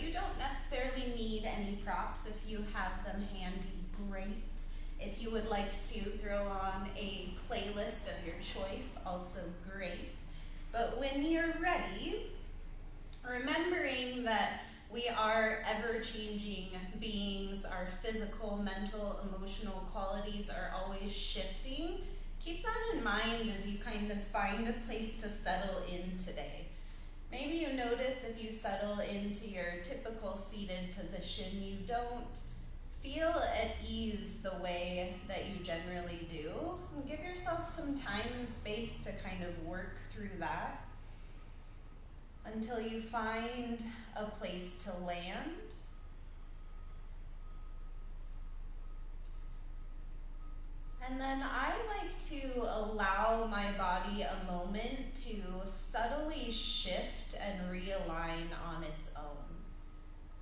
you don't necessarily need any props. If you have them handy, great. If you would like to throw on a playlist of your choice, also great. But when you're ready, remembering that we are ever-changing beings, our physical, mental, emotional qualities are always shifting. Keep that in mind as you kind of find a place to settle in today. Maybe you notice if you settle into your typical seated position, you don't feel at ease the way that you generally do. And give yourself some time and space to kind of work through that until you find a place to land. And then I like to allow my body a moment to subtly shift and realign on its own.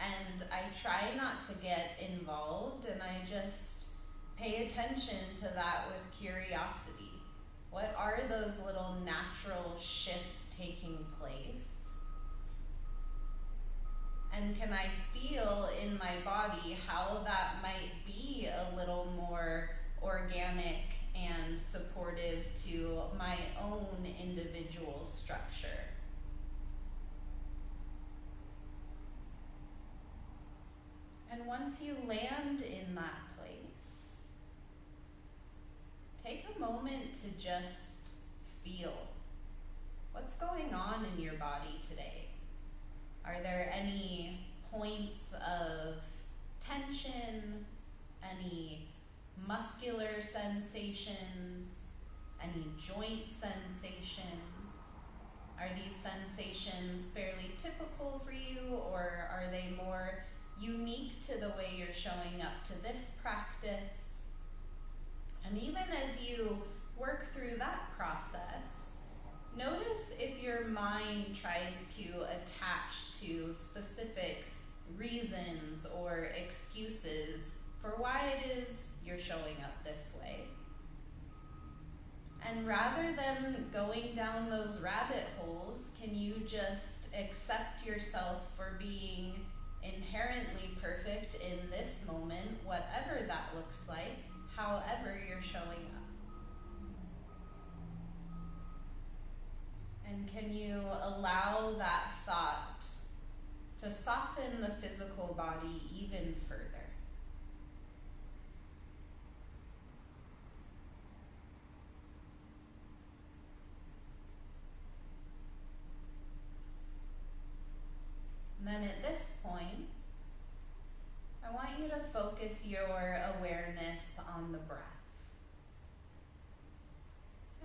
And I try not to get involved, and I just pay attention to that with curiosity. What are those little natural shifts taking place? And can I feel in my body how that might be a little more organic and supportive to my own individual structure? And once you land in that place, take a moment to just feel what's going on in your body today. Are there any points of tension, any muscular sensations, any joint sensations? Are these sensations fairly typical for you, or are they more unique to the way you're showing up to this practice? And even as you work through that process, notice if your mind tries to attach to specific reasons or excuses for why it is you're showing up this way. And rather than going down those rabbit holes, can you just accept yourself for being inherently perfect in this moment, whatever that looks like, however you're showing up? And can you allow that thought to soften the physical body even further? And then at this point, I want you to focus your awareness on the breath.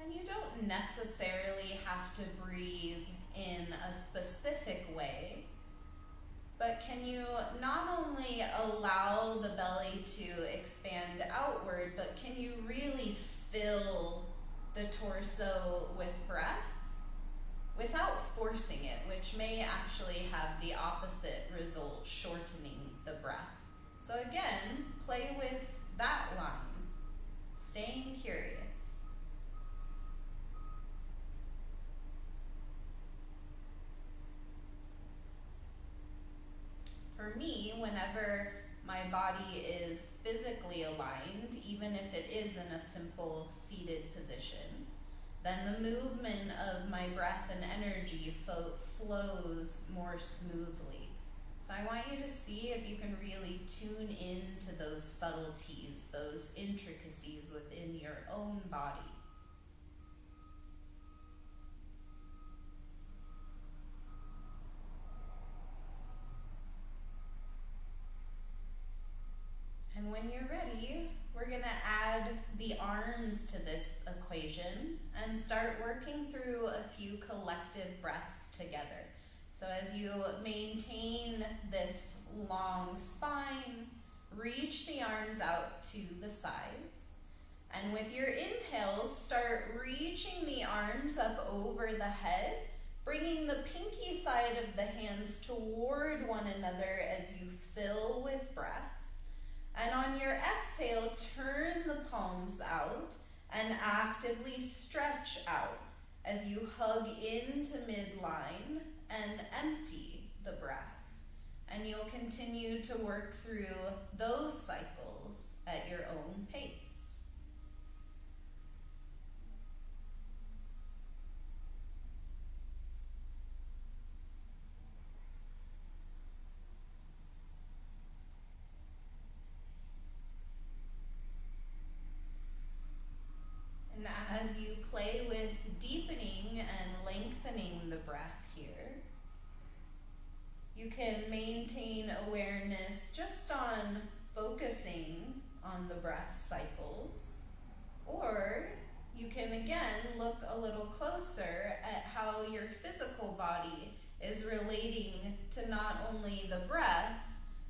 And you don't necessarily have to breathe in a specific way, but can you not only allow the belly to expand outward, but can you really fill the torso with breath without forcing it, which may actually have the opposite result, shortening the breath. So again, play with that line, staying curious. For me, whenever my body is physically aligned, even if it is in a simple seated position, then the movement of my breath and energy flows more smoothly. So I want you to see if you can really tune into those subtleties, those intricacies within your own body. And when you're ready, we're going to add the arms to this equation and start working through a few collective breaths together. So as you maintain this long spine, reach the arms out to the sides. And with your inhales, start reaching the arms up over the head, bringing the pinky side of the hands toward one another as you fill with breath. And on your exhale, turn the palms out and actively stretch out as you hug into midline and empty the breath. and you'll continue to work through those cycles at your own pace. And as you play with deepening and lengthening the breath here, you can maintain awareness just on focusing on the breath cycles, or you can again look a little closer at how your physical body is relating to not only the breath,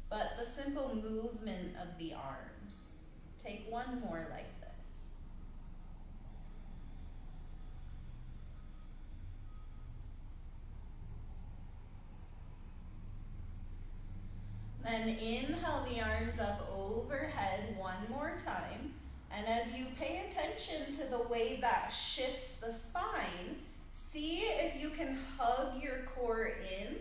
but the simple movement of the arms. Take one more like this. Then inhale the arms up overhead one more time. And as you pay attention to the way that shifts the spine, see if you can hug your core in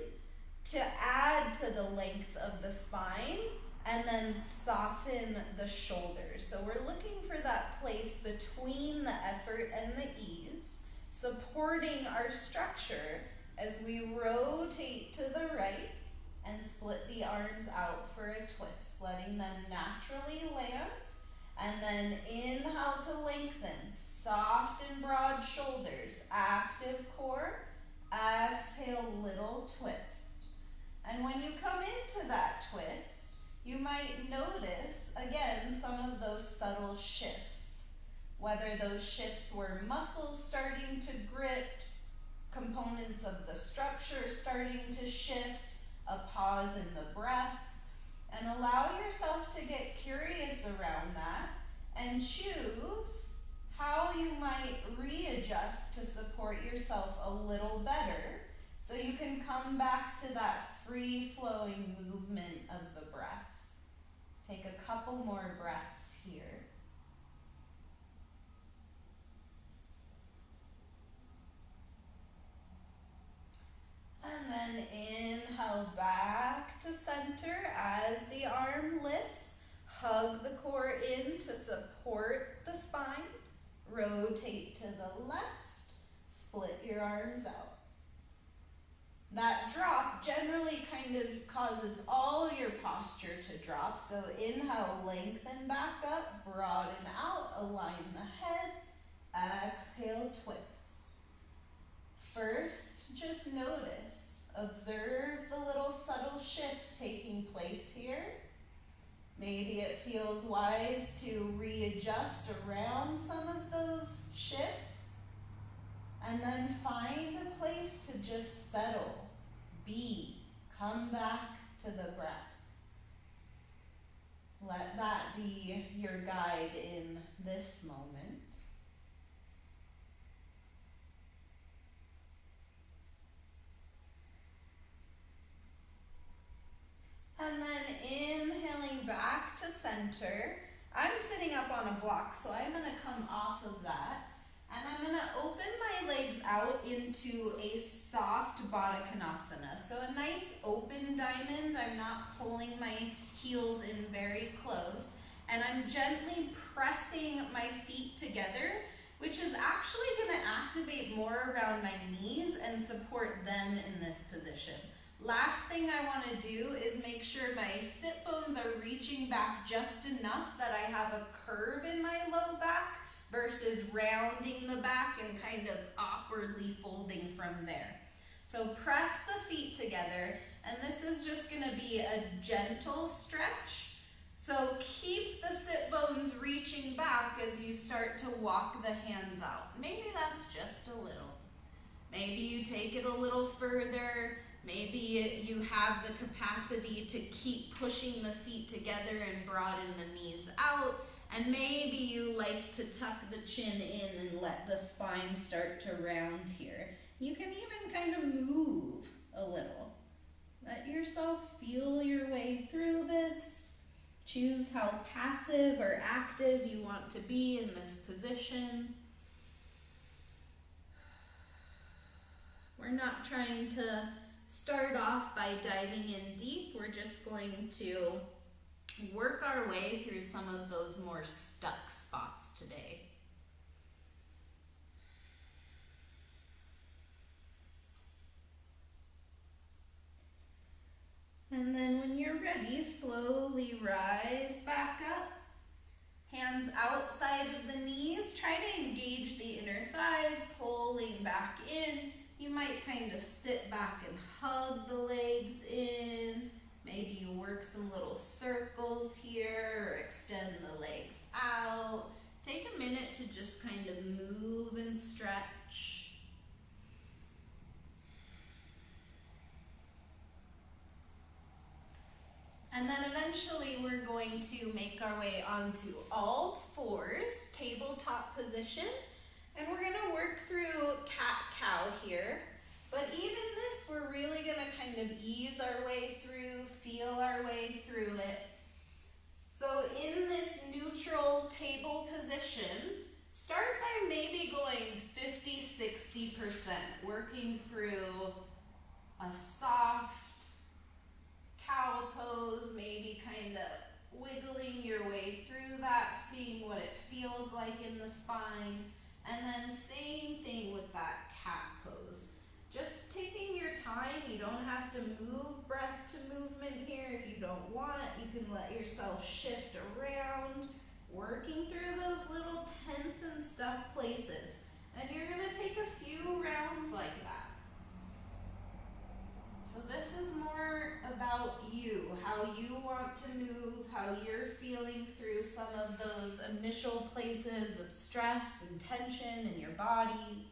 to add to the length of the spine and then soften the shoulders. So we're looking for that place between the effort and the ease, supporting our structure as we rotate to the right and split the arms out for a twist, letting them naturally land. And then inhale to lengthen, soft and broad shoulders, active core. Exhale, little twist. And when you come into that twist, you might notice, again, some of those subtle shifts. Whether those shifts were muscles starting to grip, components of the structure starting to shift, a pause in the breath, and allow yourself to get curious around that and choose how you might readjust to support yourself a little better so you can come back to that free-flowing movement of the breath. Take a couple more breaths here. And then inhale back to center as the arm lifts. Hug the core in to support the spine. Rotate to the left. Split your arms out. That drop generally kind of causes all your posture to drop. So inhale, lengthen back up, broaden out, align the head. Exhale, twist. First, just notice, observe the little subtle shifts taking place here. Maybe it feels wise to readjust around some of those shifts. And then find a place to just settle, be, come back to the breath. Let that be your guide in this moment. And then inhaling back to center. I'm sitting up on a block, so I'm going to come off of that. And I'm going to open my legs out into a soft Baddha Konasana. So a nice open diamond. I'm not pulling my heels in very close. And I'm gently pressing my feet together, which is actually going to activate more around my knees and support them in this position. Last thing I want to do is make sure my sit bones are reaching back just enough that I have a curve in my low back versus rounding the back and kind of awkwardly folding from there. So press the feet together, and this is just going to be a gentle stretch. So keep the sit bones reaching back as you start to walk the hands out. Maybe that's just a little. Maybe you take it a little further. Maybe you have the capacity to keep pushing the feet together and broaden the knees out. And maybe you like to tuck the chin in and let the spine start to round here. You can even kind of move a little. Let yourself feel your way through this. Choose how passive or active you want to be in this position. We're not trying to start off by diving in deep. We're just going to work our way through some of those more stuck spots today. And then when you're ready, slowly rise back up. Hands outside of the knees. Try to engage the inner thighs, pulling back in. You might kind of sit back and hug the legs in. Maybe you work some little circles here or extend the legs out. Take a minute to just kind of move and stretch. And then eventually we're going to make our way onto all fours, tabletop position. And we're going to work through cat-cow here. But even this, we're really going to kind of ease our way through, feel our way through it. So in this neutral table position, start by maybe going 50-60%, working through a soft cow pose, maybe kind of wiggling your way through that, seeing what it feels like in the spine. And then same thing with that cat pose. Just taking your time. You don't have to move breath to movement here. If you don't want, you can let yourself shift around, working through those little tense and stuck places. And you're going to take a few rounds like that. So this is more about you, how you want to move, how you're feeling through some of those initial places of stress and tension in your body.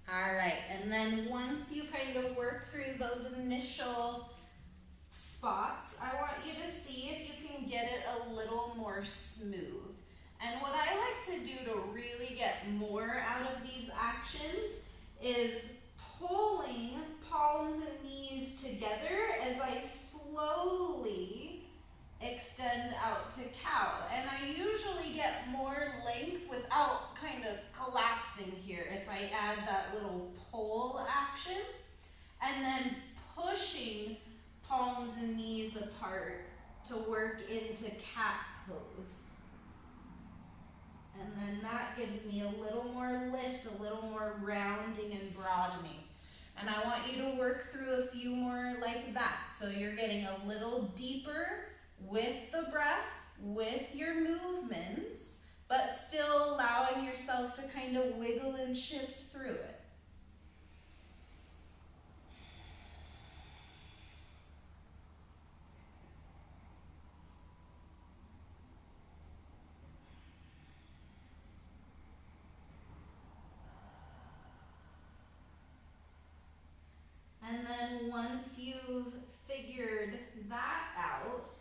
All right, and then once you kind of work through those initial spots, I want you to see if you can get it a little more smooth. And what I like to do to really get more out of these actions is pulling palms and knees together as I slowly extend out to cow. And I usually get more length without kind of collapsing here if I add that little pull action. And then pushing palms and knees apart to work into cat pose. And then that gives me a little more lift, a little more rounding and broadening. And I want you to work through a few more like that. So you're getting a little deeper with the breath, with your movements, but still allowing yourself to kind of wiggle and shift through it. And then once you've figured that out,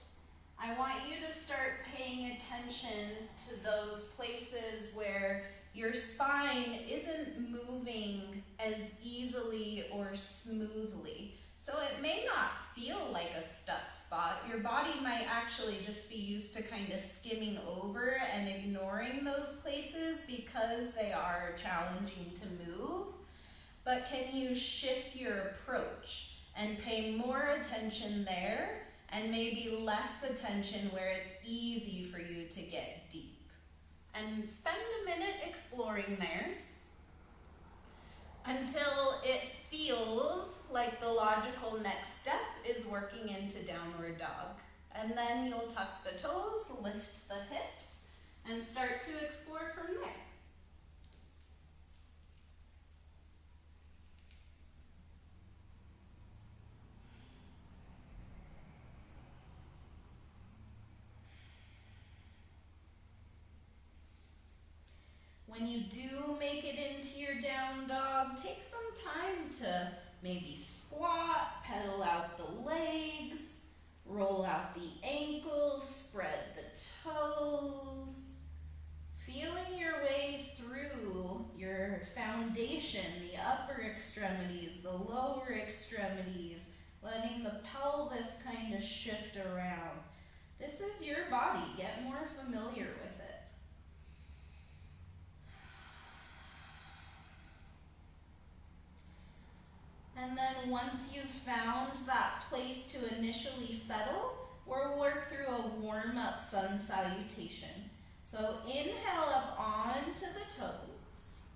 I want you to start paying attention to those places where your spine isn't moving as easily or smoothly. So it may not feel like a stuck spot. Your body might actually just be used to kind of skimming over and ignoring those places because they are challenging to move. But can you shift your approach and pay more attention there and maybe less attention where it's easy for you to get deep? And spend a minute exploring there until it feels like the logical next step is working into downward dog. And then you'll tuck the toes, lift the hips, and start to explore from there. When you do make it into your down dog, take some time to maybe squat, pedal out the legs, roll out the ankles, spread the toes. Feeling your way through your foundation, the upper extremities, the lower extremities, letting the pelvis kind of shift around. This is your body. Get more familiar with it. And then once you've found that place to initially settle, we'll work through a warm-up sun salutation. So inhale up onto the toes.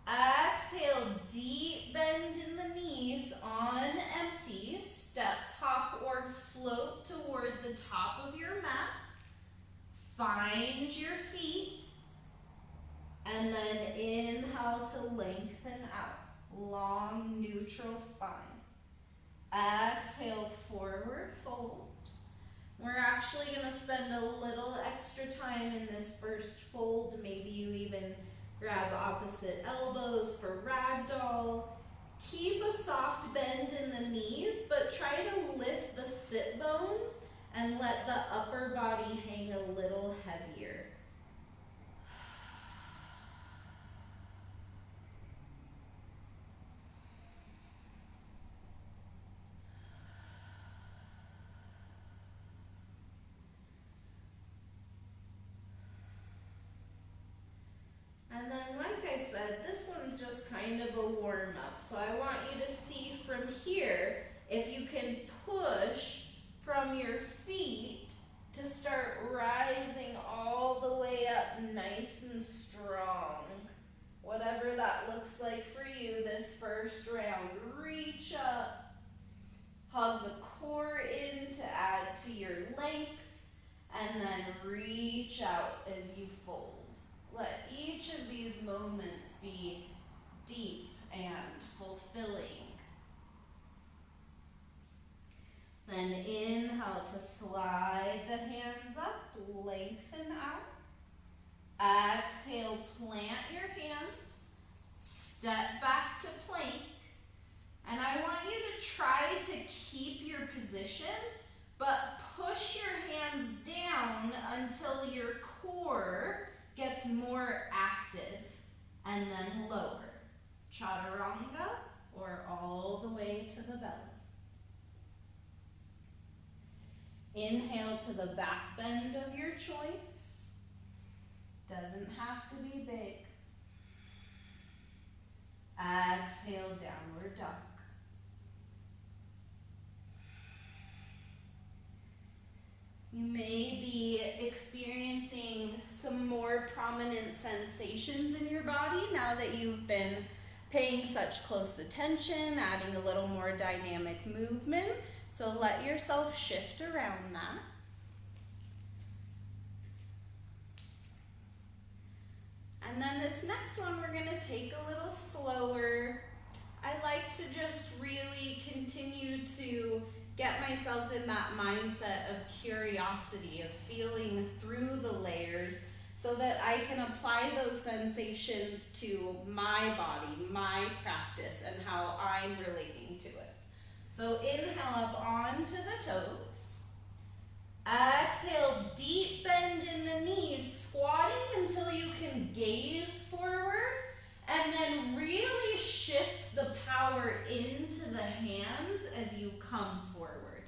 Exhale, deep bend in the knees on empty. Step, hop, or float toward the top of your mat. Find your feet. And then inhale to lengthen out. Long, neutral spine. Exhale, forward fold. We're actually going to spend a little extra time in this first fold. Maybe you even grab opposite elbows for ragdoll. Keep a soft bend in the knees, but try to lift the sit bones and let the upper body hang a little heavier. And then, like I said, this one's just kind of a warm-up. So I want you to see from here if you can push from your feet to start rising all the way up nice and strong. Whatever that looks like for you this first round. Reach up. Hug the core in to add to your length. And then reach out as you fold. Let each of these moments be deep and fulfilling. Then inhale to slide the hands up, lengthen out. Exhale, plant your hands, step back to plank. And I want you to try to keep your position, but push your hands down until your core gets more active, and then lower. Chaturanga, or all the way to the belly. Inhale to the back bend of your choice. Doesn't have to be big. Exhale, downward dog. You may be experiencing some more prominent sensations in your body now that you've been paying such close attention, adding a little more dynamic movement. So let yourself shift around that. And then this next one we're going to take a little slower. I like to just really continue to get myself in that mindset of curiosity, of feeling through the layers so that I can apply those sensations to my body, my practice, and how I'm relating to it. So inhale up onto the toes. Exhale, deep bend in the knees, squatting until you can gaze forward, and then really shift the power into the hands as you come forward.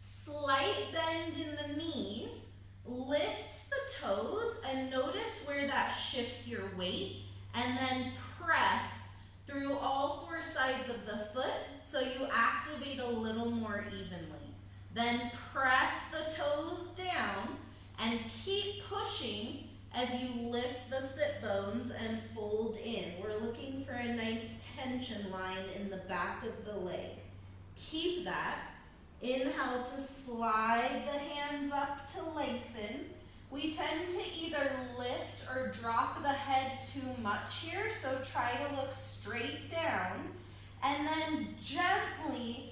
Slight bend in the knees, lift the toes, and notice where that shifts your weight, and then press through all four sides of the foot so you activate a little more evenly. Then press the toes down and keep pushing as you lift the sit bones and fold in. We're looking for a nice tension line in the back of the leg. Keep that. Inhale to slide the hands up to lengthen. We tend to either lift or drop the head too much here, so try to look straight down. And then gently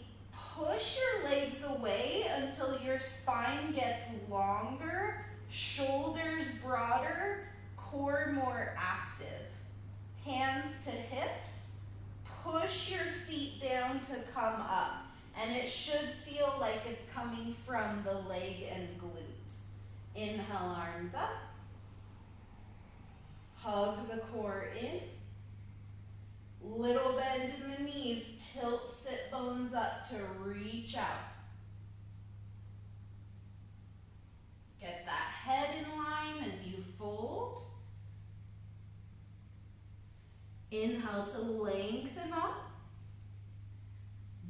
push your legs away until your spine gets longer, shoulders broader, core more active. Hands to hips, push your feet down to come up, and it should feel like it's coming from the leg and glute. Inhale, arms up. Hug the core in. Little bend in the knees, tilt sit bones up to reach out. Get that head in line as you fold. Inhale to lengthen up.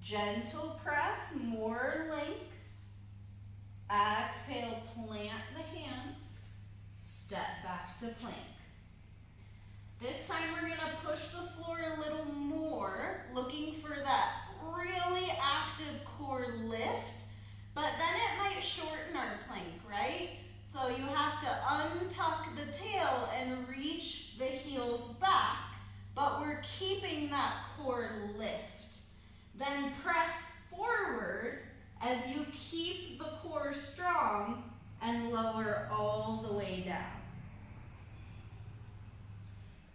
Gentle press, more length. Exhale, plant the hands. Step back to plank. This time we're gonna push the floor a little more, looking for that really active core lift, but then it might shorten our plank, right? So you have to untuck the tail and reach the heels back, but we're keeping that core lift. Then press forward as you keep the core strong and lower all the way down.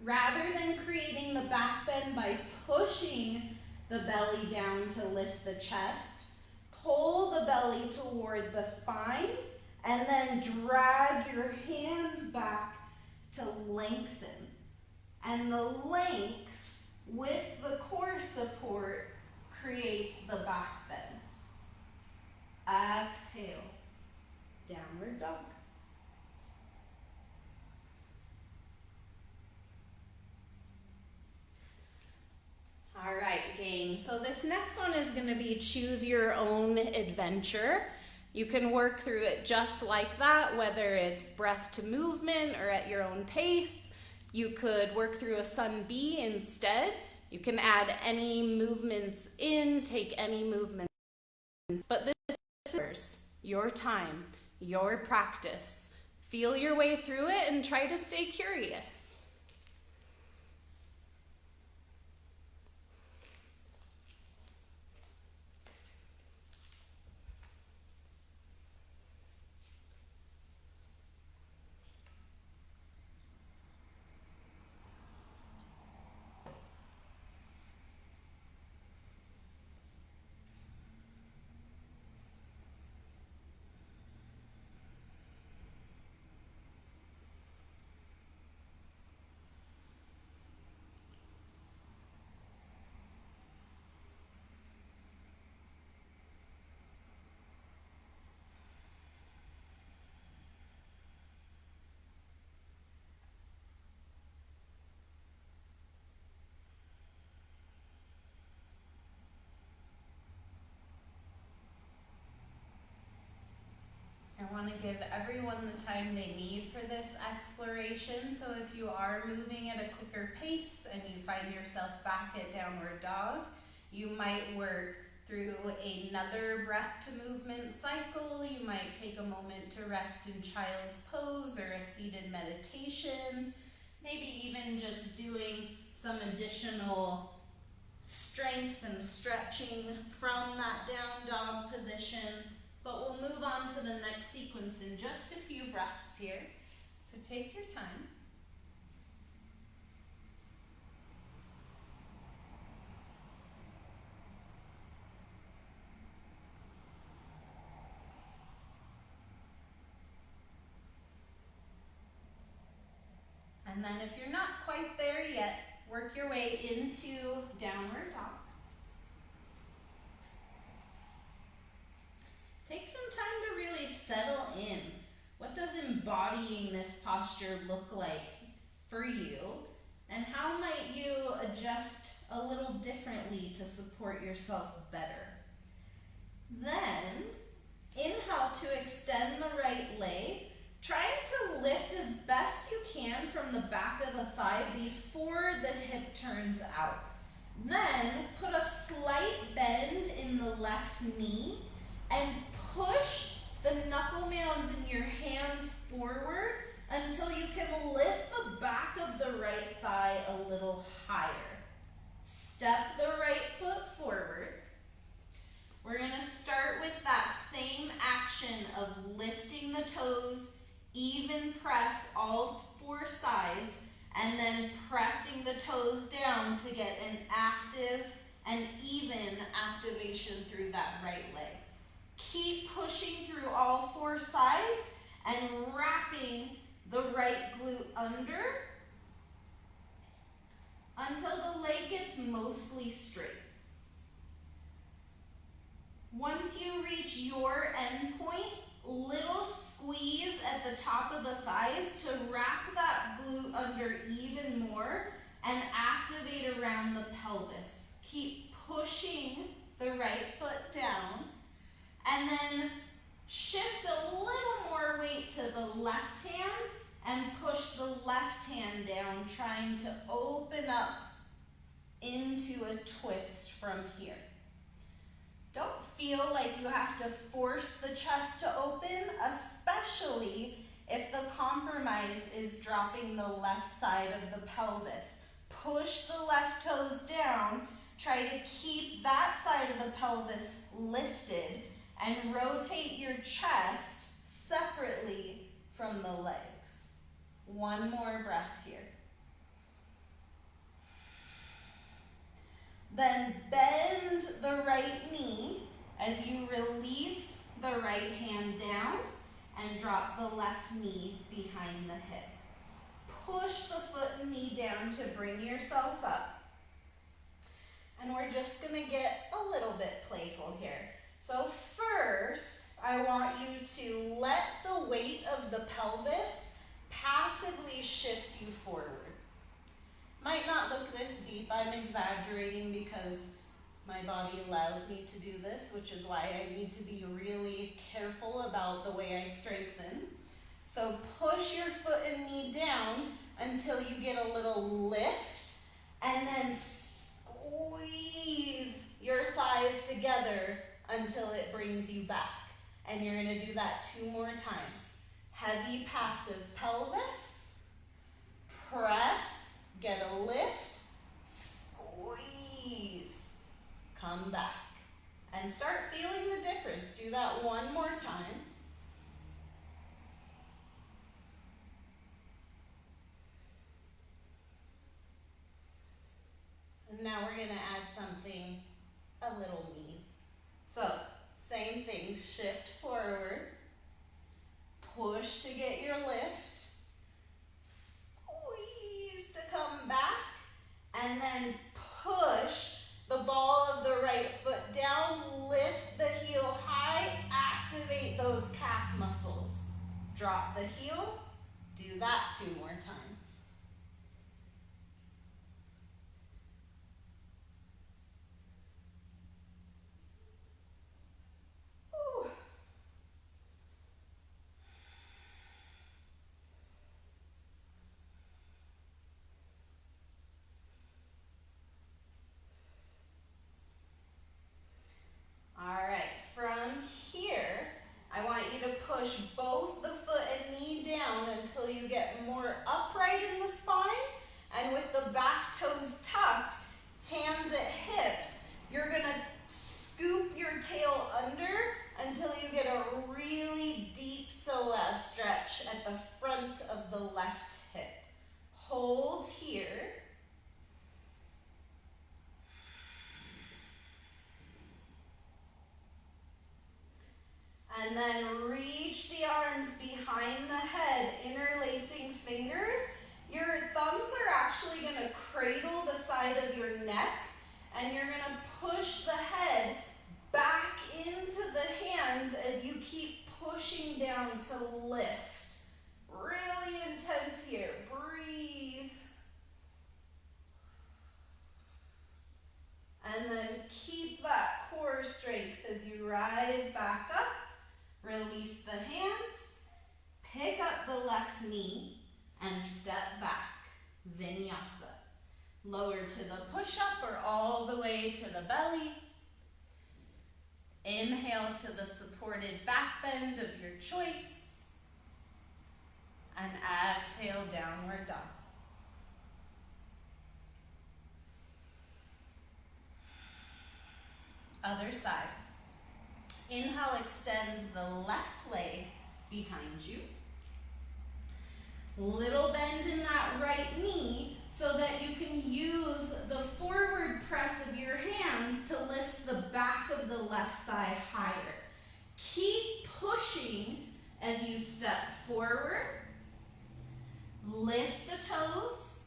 Rather than creating the back bend by pushing the belly down to lift the chest, pull the belly toward the spine and then drag your hands back to lengthen. And the length with the core support creates the back bend. Exhale, downward dog. All right, gang, so this next one is gonna be choose your own adventure. You can work through it just like that, whether it's breath to movement or at your own pace. You could work through a Sun B instead. You can add any movements in, take any movements, but this is your time, your practice. Feel your way through it and try to stay curious. I want to give everyone the time they need for this exploration. So if you are moving at a quicker pace and you find yourself back at downward dog, you might work through another breath to movement cycle. You might take a moment to rest in child's pose or a seated meditation. Maybe even just doing some additional strength and stretching from that down dog position. But we'll move on to the next sequence in just a few breaths here. So take your time. And then if you're not quite there yet, work your way into downward dog. Take some time to really settle in. What does embodying this posture look like for you? And how might you adjust a little differently to support yourself better? Then, inhale to extend the right leg, trying to lift as best you can from the back of the thigh before the hip turns out. Then, put a slight bend in the left knee and push the knuckle mounds in your hands forward until you can lift the back of the right thigh a little higher. Step the right foot forward. We're going to start with that same action of lifting the toes, even press all four sides, and then pressing the toes down to get an active and even activation through that right leg. Keep pushing through all four sides and wrapping the right glute under until the leg gets mostly straight. Once you reach your end point, little squeeze at the top of the thighs to wrap that glute under even more and activate around the pelvis. Keep pushing the right foot down and then shift a little more weight to the left hand and push the left hand down, trying to open up into a twist from here. Don't feel like you have to force the chest to open, especially if the compromise is dropping the left side of the pelvis. Push the left toes down, try to keep that side of the pelvis lifted, and rotate your chest separately from the legs. One more breath here. Then bend the right knee as you release the right hand down and drop the left knee behind the hip. Push the foot and knee down to bring yourself up. And we're just gonna get a little bit playful here. So first, I want you to let the weight of the pelvis passively shift you forward. Might not look this deep, I'm exaggerating because my body allows me to do this, which is why I need to be really careful about the way I strengthen. So push your foot and knee down until you get a little lift, and then squeeze your thighs together until it brings you back. And you're gonna do that 2 more times. Heavy passive pelvis, press, get a lift, squeeze, come back. And start feeling the difference. Do that 1 more time. And now we're gonna add something a little mean. So, same thing, shift forward, push to get your lift, squeeze to come back, and then push the ball of the right foot down, lift the heel high, activate those calf muscles. Drop the heel, do that 2 more times. Push both the foot and knee down until you get more upright in the spine, and with the back toes tucked, hands at hips, you're gonna scoop your tail under until you get a really deep psoas stretch at the front of the left hip. Hold here. And then reach the arms behind the head, interlacing fingers. Your thumbs are actually going to cradle the side of your neck, and you're going to push the head back into the hands as you keep pushing down to lift. Really intense here. Breathe. And then keep that core strength as you rise back up. Release the hands, pick up the left knee, and step back, vinyasa. Lower to the push-up or all the way to the belly. Inhale to the supported back bend of your choice. And exhale, downward dog. Other side. Inhale, extend the left leg behind you. Little bend in that right knee so that you can use the forward press of your hands to lift the back of the left thigh higher. Keep pushing as you step forward. Lift the toes,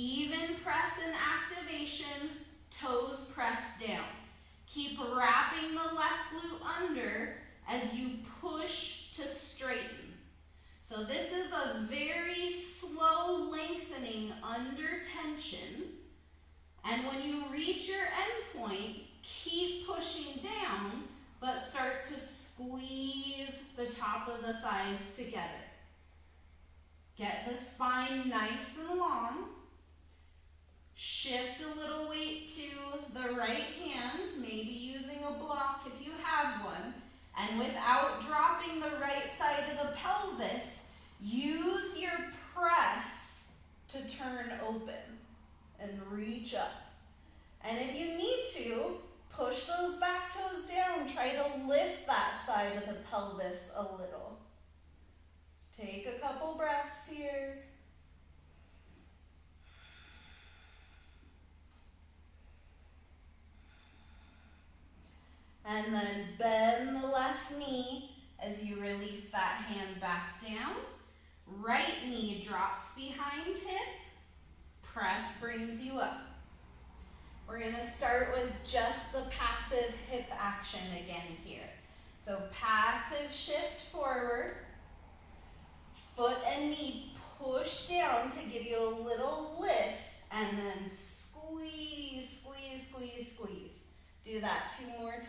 Even press and activation, toes press down. Keep wrapping the left glute under as you push to straighten. So this is a very slow lengthening under tension. And when you reach your end point, keep pushing down, but start to squeeze the top of the thighs together. Get the spine nice and long. Shift a little weight to the right hand, maybe using a block if you have one. And without dropping the right side of the pelvis, use your press to turn open and reach up. And if you need to, push those back toes down. Try to lift that side of the pelvis a little. Take a couple breaths here. And then bend the left knee as you release that hand back down. Right knee drops behind hip. Press brings you up. We're going to start with just the passive hip action again here. So passive shift forward. Foot and knee push down to give you a little lift, and then squeeze, squeeze, squeeze, squeeze. Do that 2 more times.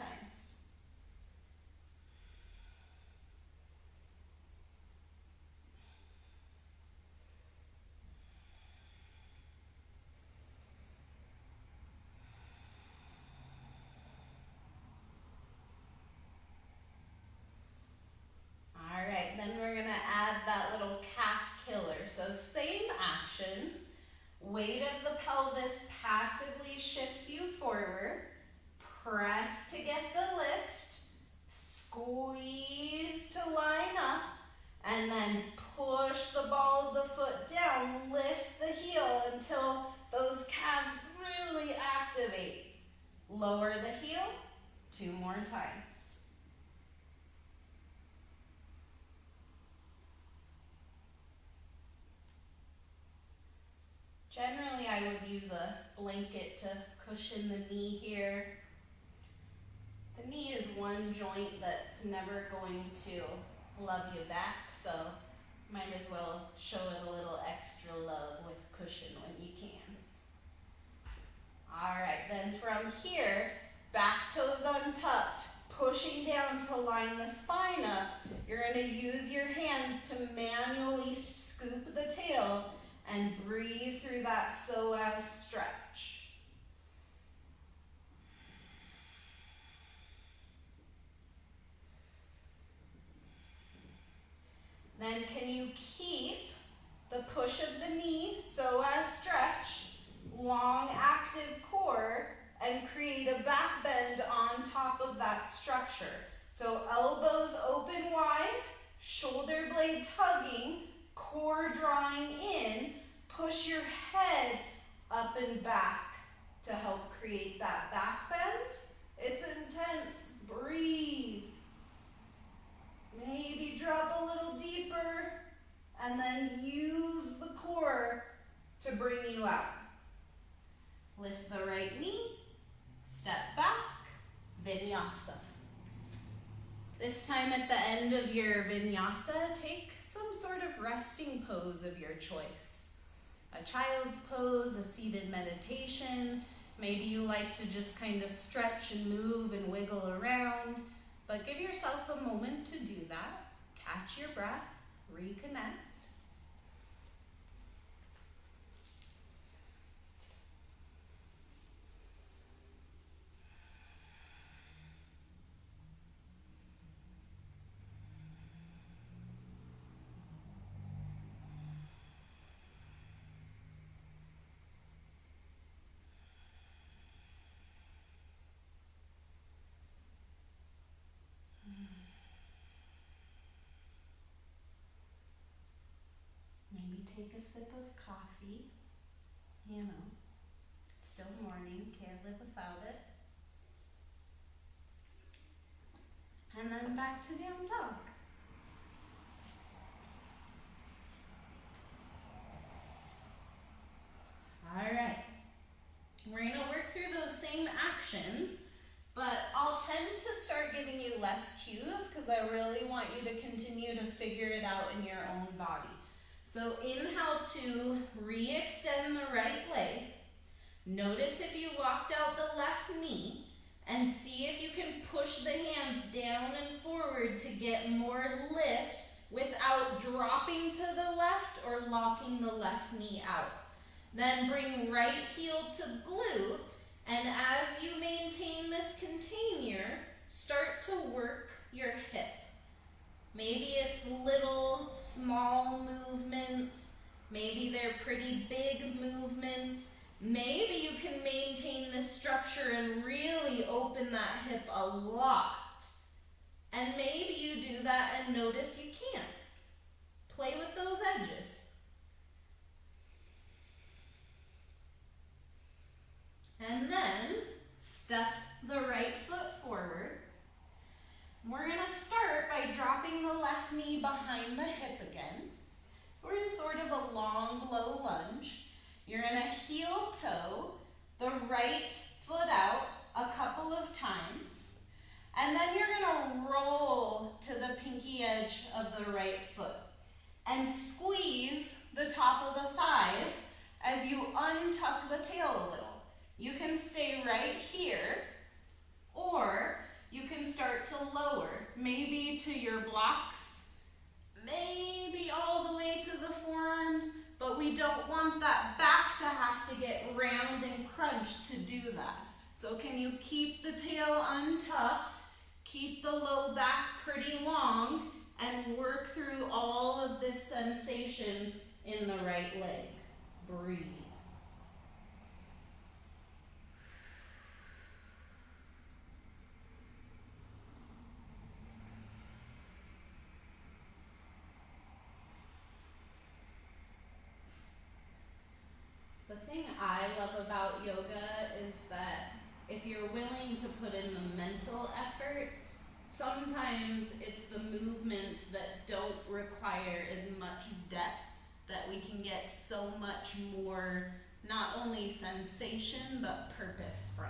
All right, then we're gonna add that little calf killer. So same actions. Weight of the pelvis passively shifts you forward. Press to get the lift, squeeze to line up, and then push the ball of the foot down, lift the heel until those calves really activate. Lower the heel, 2 more times. Generally, I would use a blanket to cushion the knee here. The knee is one joint that's never going to love you back, so might as well show it a little extra love with cushion when you can. All right, then from here, back toes untucked, pushing down to line the spine up. You're going to use your hands to manually scoop the tail and breathe through that psoas stretch. Then can you keep the push of the knee, psoas stretch, long active core, and create a back bend on top of that structure. So elbows open wide, shoulder blades hugging, core drawing in, push your head up and back to help create that back bend. It's intense. Breathe. Maybe drop a little deeper and then use the core to bring you out. Lift the right knee, step back, vinyasa. This time at the end of your vinyasa, take some sort of resting pose of your choice. A child's pose, a seated meditation. Maybe you like to just kind of stretch and move and wiggle around, but give yourself a moment to do that. Catch your breath, reconnect. Take a sip of coffee, still morning, can't live without it. And then back to down dog. but I'll tend to start giving you less cues because I really want you to continue to figure it out in your own body. So inhale to re-extend the right leg. Notice if you locked out the left knee and see if you can push the hands down and forward to get more lift without dropping to the left or locking the left knee out. Then bring right heel to glute, and as you maintain this container, start to work your hip. Maybe it's little, small movements. Maybe they're pretty big movements. Maybe you can maintain this structure and really open that hip a lot. And maybe you do that and notice you can't. Play with those edges. And then step the right foot forward. We're going to start by dropping the left knee behind the hip again. So we're in sort of a long, low lunge. You're going to heel toe the right foot out a couple of times. And then you're going to roll to the pinky edge of the right foot and squeeze the top of the thighs as you untuck the tail a little. You can stay right here, or you can start to lower, maybe to your blocks, maybe all the way to the forearms, but we don't want that back to have to get round and crunched to do that. So can you keep the tail untucked, keep the low back pretty long, and work through all of this sensation in the right leg. Breathe. The thing I love about yoga is that if you're willing to put in the mental effort, sometimes it's the movements that don't require as much depth that we can get so much more, not only sensation, but purpose from.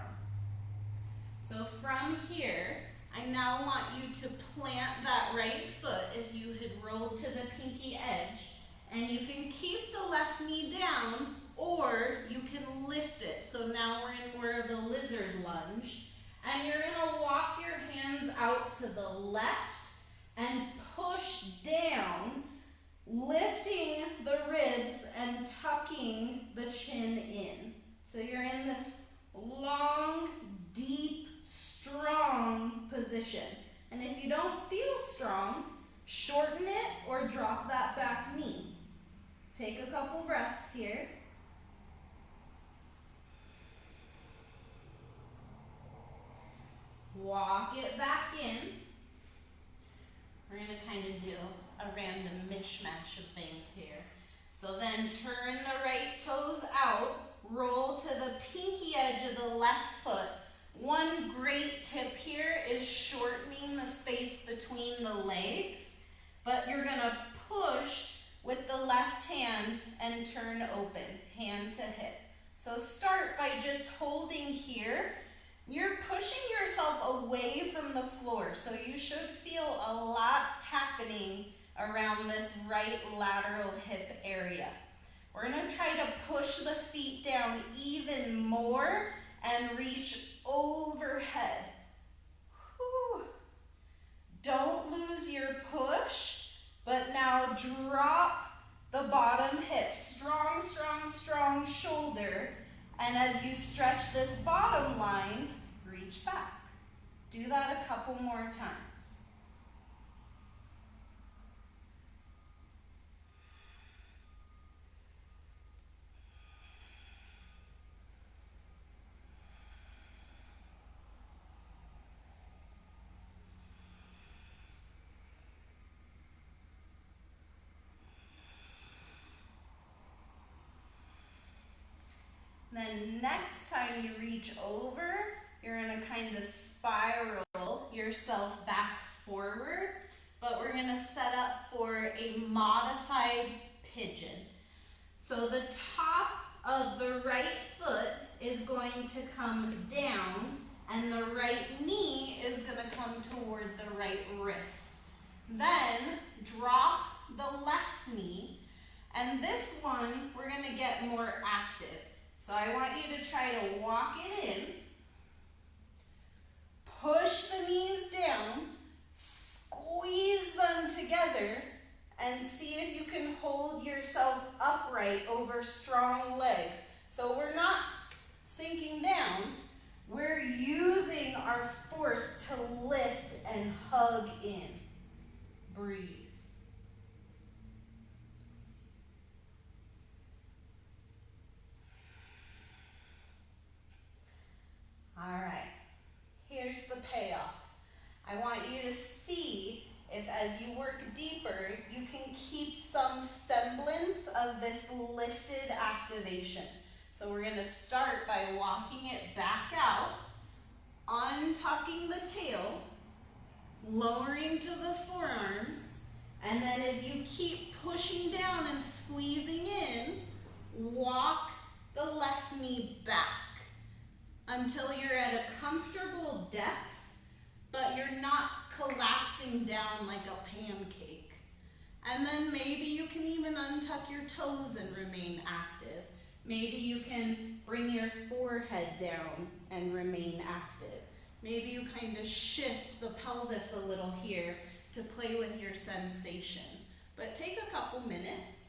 So from here, I now want you to plant that right foot if you had rolled to the pinky edge, and you can keep the left knee down, or you can lift it. So now we're in more of a lizard lunge. And you're gonna walk your hands out to the left and push down, lifting the ribs and tucking the chin in. So you're in this long, deep, strong position. And if you don't feel strong, shorten it or drop that back knee. Take a couple breaths here. Walk it back in. We're going to kind of do a random mishmash of things here. So then turn the right toes out, roll to the pinky edge of the left foot. One great tip here is shortening the space between the legs, but you're going to push with the left hand and turn open, hand to hip. So start by just holding here. You're pushing yourself away from the floor, so you should feel a lot happening around this right lateral hip area. We're going to try to push the feet down even more and reach overhead. Whew. Don't lose your push, but now drop the bottom hip. Strong, strong, strong shoulder. And as you stretch this bottom line, reach back. Do that a couple more times. Then next time you reach over, you're going to kind of spiral yourself back forward, but we're going to set up for a modified pigeon. So the top of the right foot is going to come down and the right knee is going to come toward the right wrist. Then drop the left knee, and this one we're going to get more active. So I want you to try to walk it in, push the knees down, squeeze them together, and see if you can hold yourself upright over strong legs. So we're not sinking down, we're using our force to lift and hug in. Breathe. All right, here's the payoff. I want you to see if as you work deeper, you can keep some semblance of this lifted activation. So we're gonna start by walking it back out, untucking the tail, lowering to the forearms, and then as you keep pushing down and squeezing in, walk the left knee back until you're at a comfortable depth, but you're not collapsing down like a pancake. And then maybe you can even untuck your toes and remain active. Maybe you can bring your forehead down and remain active. Maybe you kind of shift the pelvis a little here to play with your sensation. But take a couple minutes.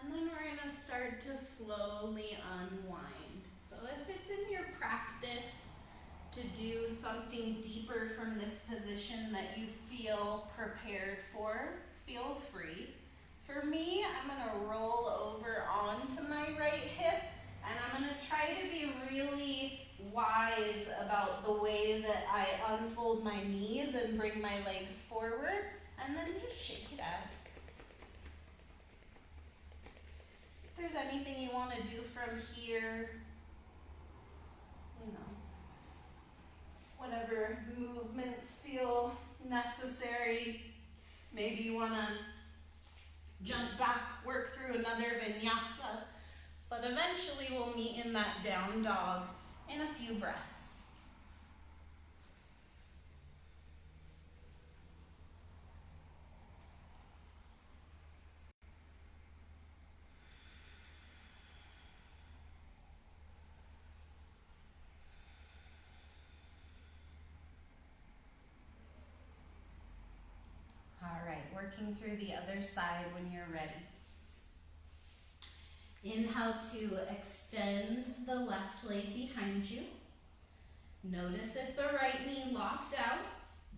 And then we're going to start to slowly unwind. So if it's in your practice to do something deeper from this position that you feel prepared for, feel free. For me, I'm going to roll over onto my right hip, and I'm going to try to be really wise about the way that I unfold my knees and bring my legs forward, and then just shake it out. If there's anything you want to do from here, whatever movements feel necessary. Maybe you want to jump back, work through another vinyasa, but eventually we'll meet in that down dog in a few breaths. Working through the other side when you're ready. Inhale to extend the left leg behind you. Notice if the right knee locked out,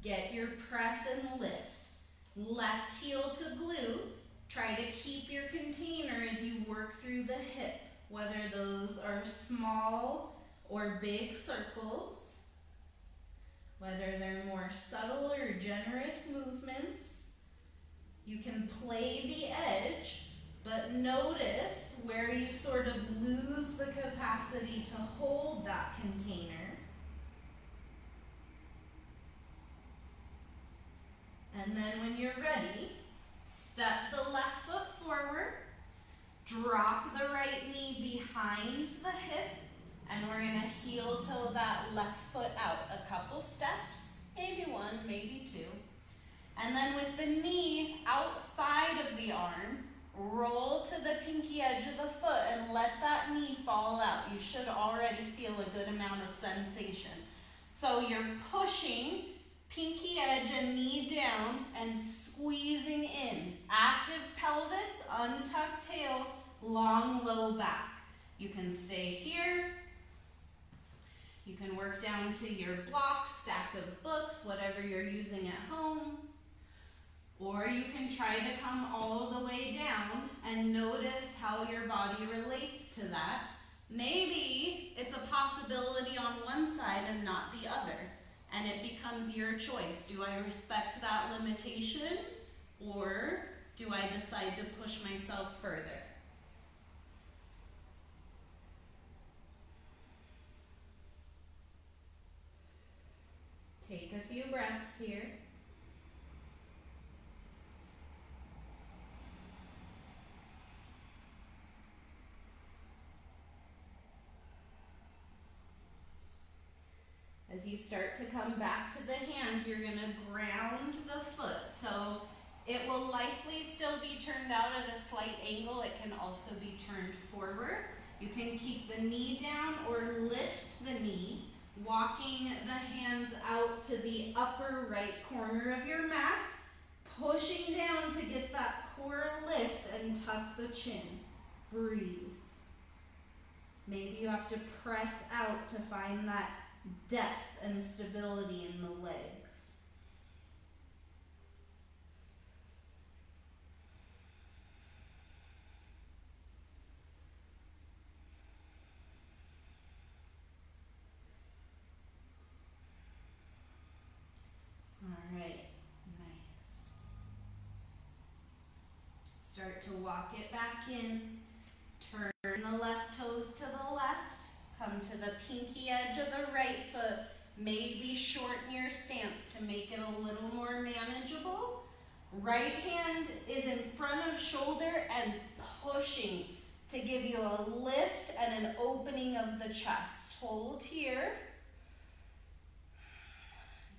get your press and lift. Left heel to glute. Try to keep your container as you work through the hip, whether those are small or big circles, whether they're more subtle or generous movements. You can play the edge, but notice where you sort of lose the capacity to hold that container. And then when you're ready, step the left foot forward, drop the right knee behind the hip, and we're gonna heel till that left foot out a couple steps, maybe one, maybe two. And then with the knee outside of the arm, roll to the pinky edge of the foot and let that knee fall out. You should already feel a good amount of sensation. So you're pushing pinky edge and knee down and squeezing in. Active pelvis, untucked tail, long low back. You can stay here. You can work down to your block, stack of books, whatever you're using at home. Or you can try to come all the way down and notice how your body relates to that. Maybe it's a possibility on one side and not the other, and it becomes your choice. Do I respect that limitation, or do I decide to push myself further? Take a few breaths here. As you start to come back to the hands, you're going to ground the foot. So it will likely still be turned out at a slight angle. It can also be turned forward. You can keep the knee down or lift the knee, walking the hands out to the upper right corner of your mat, pushing down to get that core lift and tuck the chin. Breathe. Maybe you have to press out to find that depth and stability in the legs. All right, nice. Start to walk it back in. Turn the left toes to the left. Come to the pinky edge of the right foot. Maybe shorten your stance to make it a little more manageable. Right hand is in front of shoulder and pushing to give you a lift and an opening of the chest. Hold here.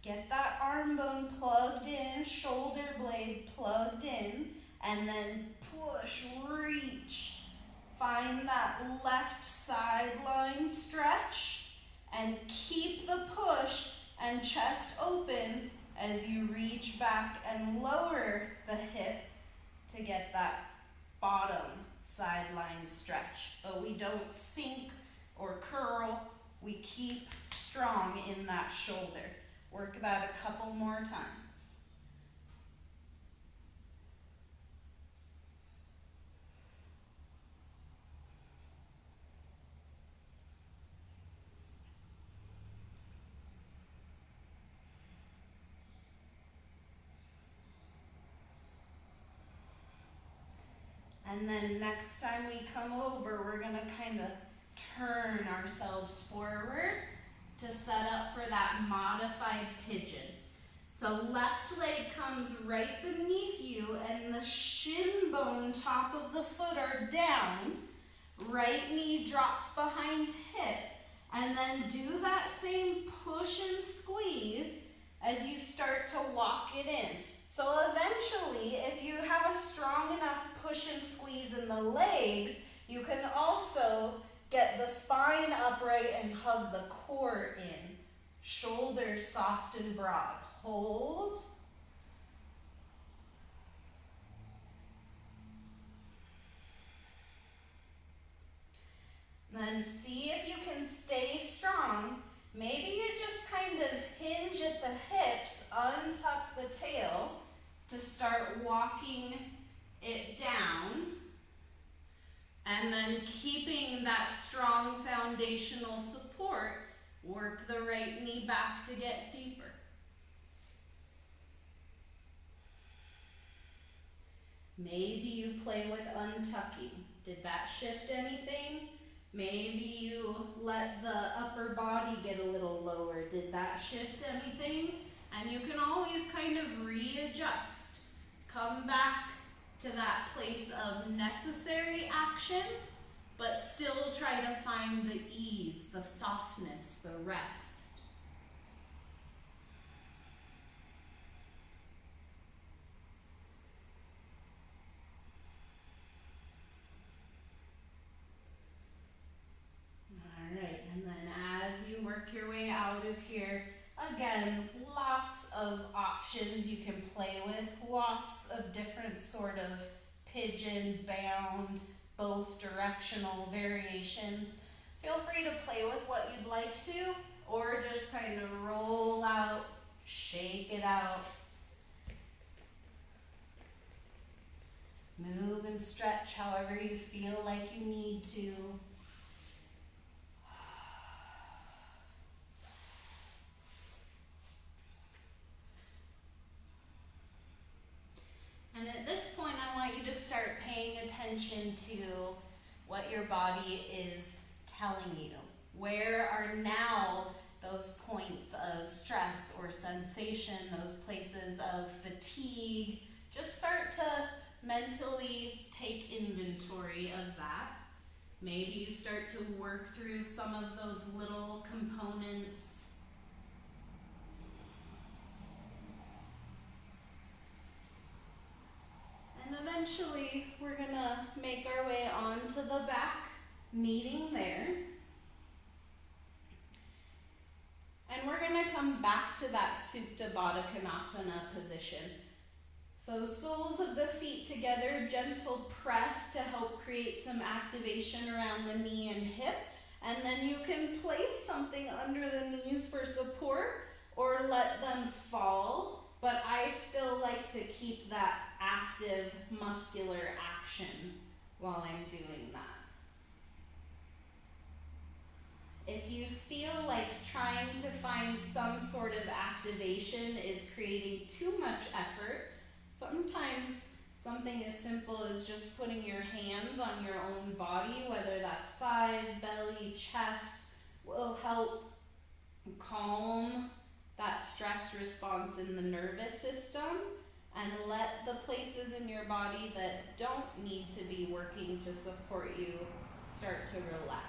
Get that arm bone plugged in, shoulder blade plugged in, and then push, reach. Find that left sideline stretch and keep the push and chest open as you reach back and lower the hip to get that bottom sideline stretch. But we don't sink or curl, we keep strong in that shoulder. Work that a couple more times. And then next time we come over, we're gonna kind of turn ourselves forward to set up for that modified pigeon. So left leg comes right beneath you and the shin bone top of the foot are down. Right knee drops behind hip. And then do that same push and squeeze as you start to walk it in. So eventually, if you have a strong enough push and squeeze in the legs, you can also get the spine upright and hug the core in. Shoulders soft and broad. Hold. Then see if you can stay strong. Maybe you just kind of hinge at the hips, untuck the tail to start walking it down. And then keeping that strong foundational support, work the right knee back to get deeper. Maybe you play with untucking. Did that shift anything? Maybe you let the upper body get a little lower. Did that shift anything? And you can always kind of readjust. Come back to that place of necessary action, but still try to find the ease, the softness, the rest. All right, and then as you work your way out of here, again, lots of options you can play with, lots of different sort of pigeon, bound, both directional variations. Feel free to play with what you'd like to, or just kind of roll out, shake it out. Move and stretch however you feel like you need to. into what your body is telling you. Where are now those points of stress or sensation, those places of fatigue? Just start to mentally take inventory of that. Maybe you start to work through some of those little components. And eventually, we're gonna make our way onto the back, meeting there. And we're gonna come back to that Supta Baddha Konasana position. So soles of the feet together, gentle press to help create some activation around the knee and hip. And then you can place something under the knees for support or let them fall. But I still like to keep that active muscular action while I'm doing that. If you feel like trying to find some sort of activation is creating too much effort, sometimes something as simple as just putting your hands on your own body, whether that's thighs, belly, chest, will help calm that stress response in the nervous system and let the places in your body that don't need to be working to support you start to relax.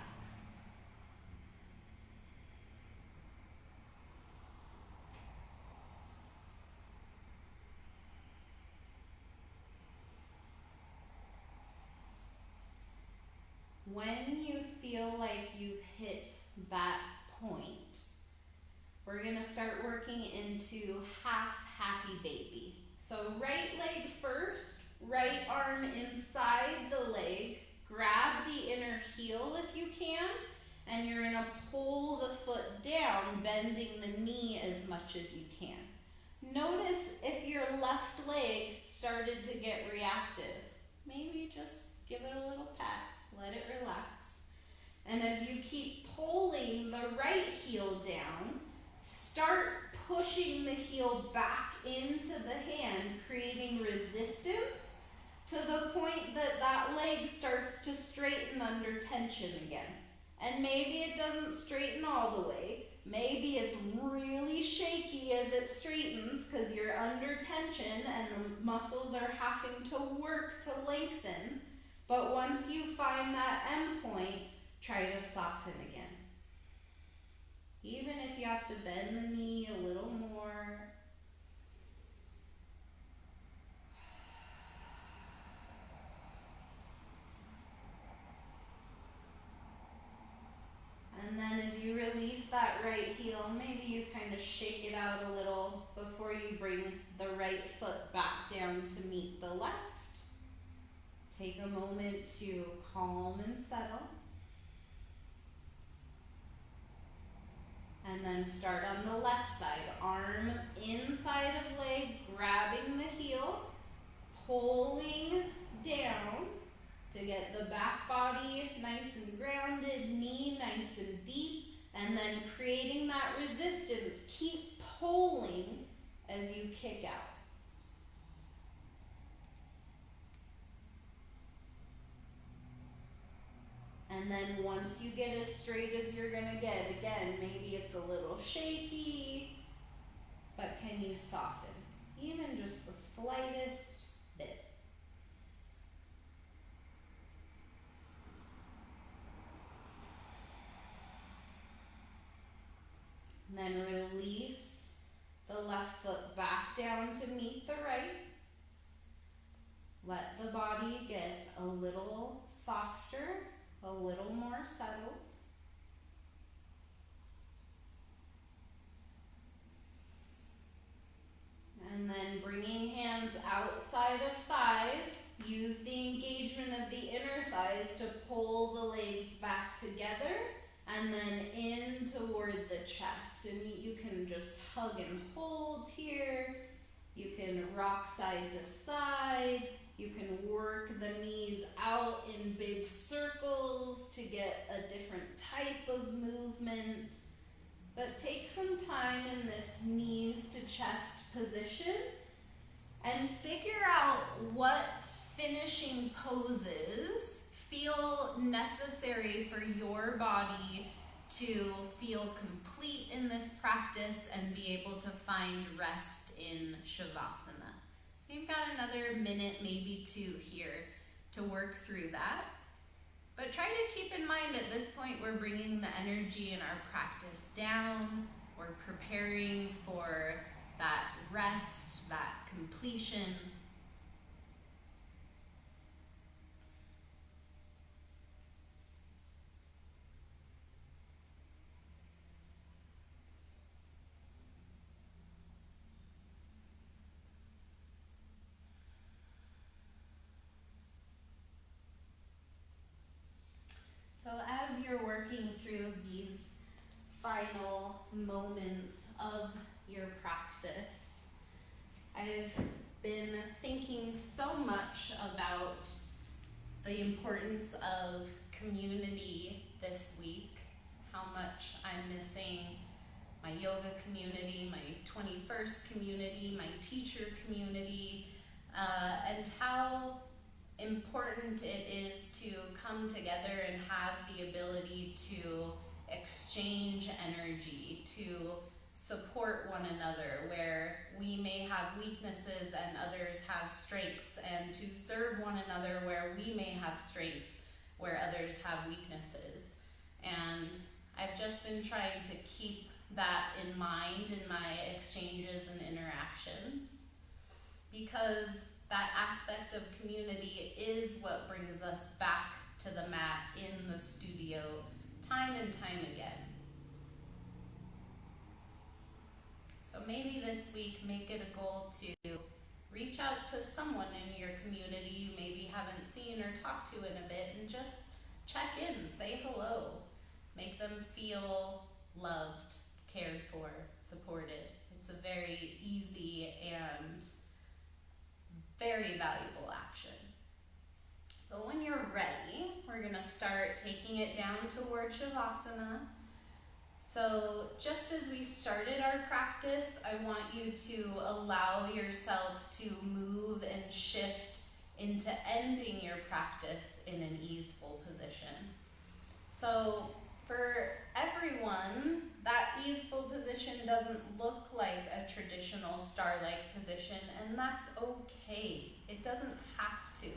When you feel like you've hit that point, we're gonna start working into half happy baby. So right leg first, right arm inside the leg, grab the inner heel if you can, and you're gonna pull the foot down, bending the knee as much as you can. Notice if your left leg started to get reactive. Maybe just give it a little pat. Let it relax. And as you keep pulling the right heel down, start pushing the heel back into the hand, creating resistance to the point that that leg starts to straighten under tension again. And maybe it doesn't straighten all the way. Maybe it's really shaky as it straightens because you're under tension and the muscles are having to work to lengthen. But once you find that end point, try to soften again. Even if you have to bend the knee a little more. And then as you release that right heel, maybe you kind of shake it out a little before you bring the right foot back down to meet the left. Take a moment to calm and settle. And then start on the left side. Arm inside of leg, grabbing the heel, pulling down to get the back body nice and grounded, knee nice and deep, and then creating that resistance. Keep pulling as you kick out. And then once you get as straight as you're gonna get, again, maybe it's a little shaky, but can you soften? Even just the slightest bit. And then release the left foot back down to meet the right. Let the body get a little softer, a little more settled. And then bringing hands outside of thighs, use the engagement of the inner thighs to pull the legs back together and then in toward the chest. And you can just hug and hold here. You can rock side to side. You can work the knees out in big circles to get a different type of movement. But take some time in this knees to chest position and figure out what finishing poses feel necessary for your body to feel complete in this practice and be able to find rest in Shavasana. So you've got another minute, maybe two here to work through that. But try to keep in mind at this point we're bringing the energy in our practice down. We're preparing for that rest, that completion. So as you're working through these final moments of your practice, I've been thinking so much about the importance of community this week, how much I'm missing my yoga community, my 21st community, my teacher community, and how important it is to come together and have the ability to exchange energy, to support one another where we may have weaknesses and others have strengths, and to serve one another where we may have strengths where others have weaknesses. And I've just been trying to keep that in mind in my exchanges and interactions, because that aspect of community is what brings us back to the mat in the studio time and time again. So maybe this week make it a goal to reach out to someone in your community you maybe haven't seen or talked to in a bit, and just check in, say hello, make them feel loved, cared for, supported. It's a very easy and very valuable action. But when you're ready, we're going to start taking it down toward Shavasana. So just as we started our practice, I want you to allow yourself to move and shift into ending your practice in an easeful position. So for everyone, that easeful position doesn't look like a traditional star-like position, and that's okay. It doesn't have to.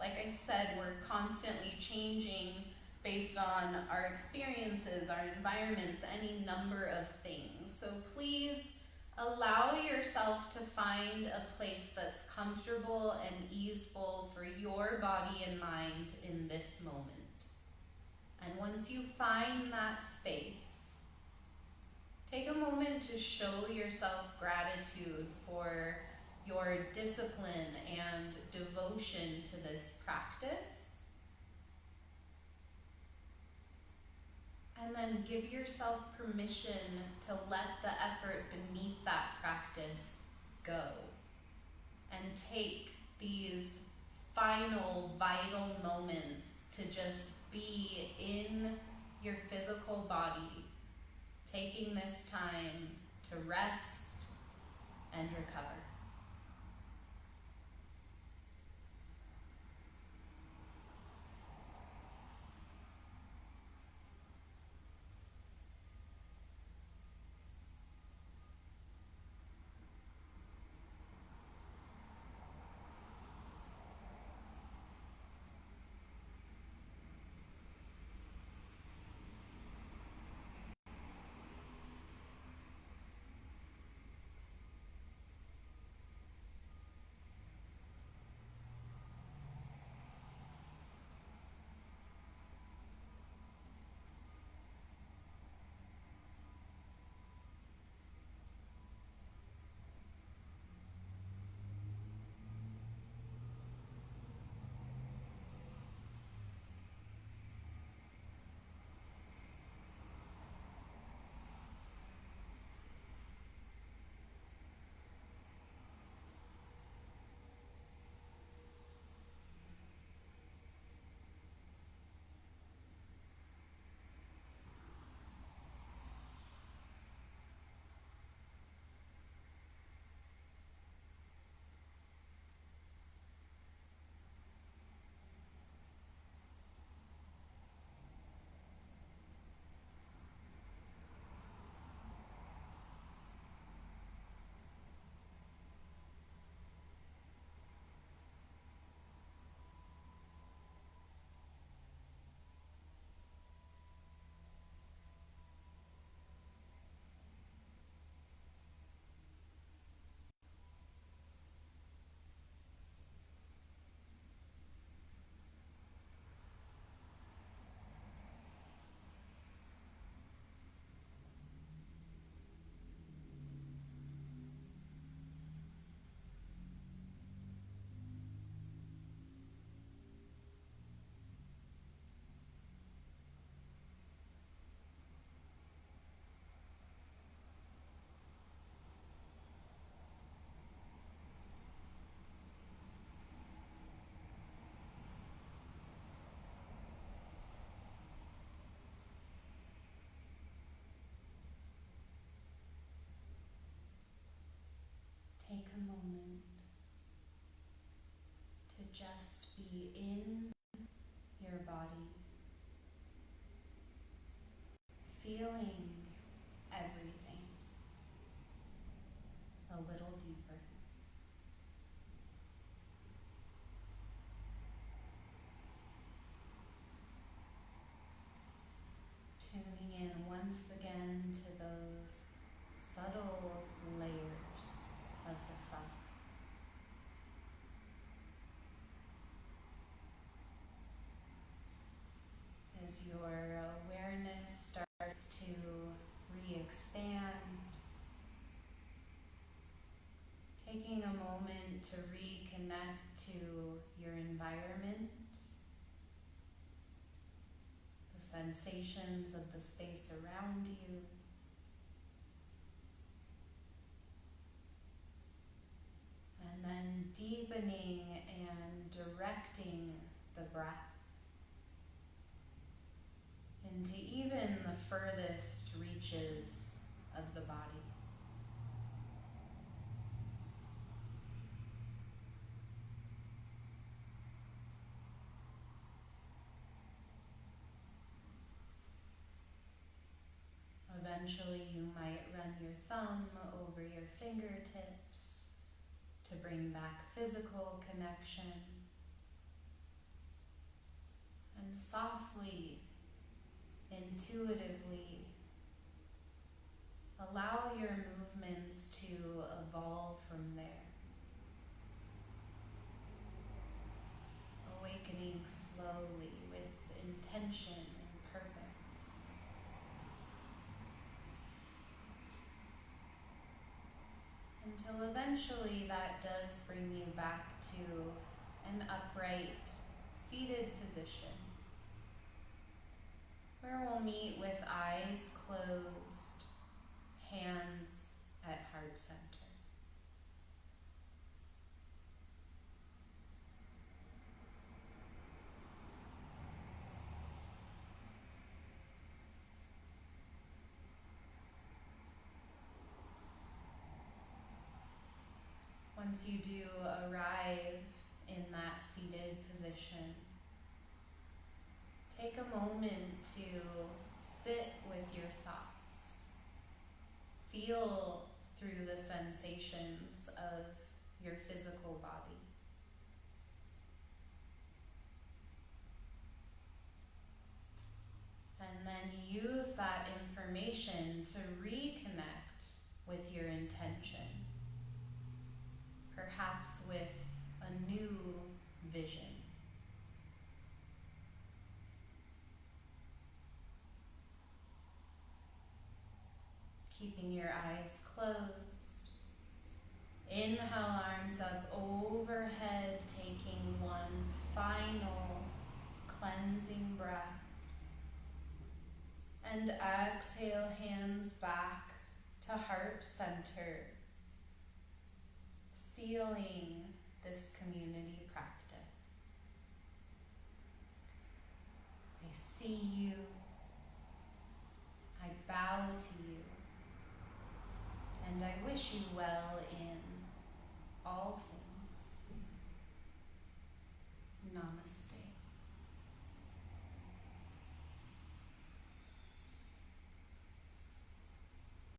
Like I said, we're constantly changing based on our experiences, our environments, any number of things. So please allow yourself to find a place that's comfortable and easeful for your body and mind in this moment. And once you find that space, take a moment to show yourself gratitude for your discipline and devotion to this practice. And then give yourself permission to let the effort beneath that practice go. And take these final vital moments to just be in your physical body, taking this time to rest and recover. subtle layers of the self. As your awareness starts to re-expand, taking a moment to reconnect to your environment, the sensations of the space around you, and then deepening and directing the breath into even the furthest reaches of the body. Eventually, you might run your thumb over your fingertips to bring back physical connection. And softly, intuitively, allow your movements to evolve from there, awakening slowly with intention and purpose. Until eventually that does bring you back to an upright, seated position, where we'll meet with eyes closed, hands at heart center. Once you do arrive in that seated position, take a moment to sit with your thoughts. Feel through the sensations of your physical body. And then use that information to reconnect with your intention, perhaps with a new vision. Keeping your eyes closed. Inhale, arms up overhead, taking one final cleansing breath. And exhale, hands back to heart center, sealing this community practice. I see you. I bow to you. And I wish you well in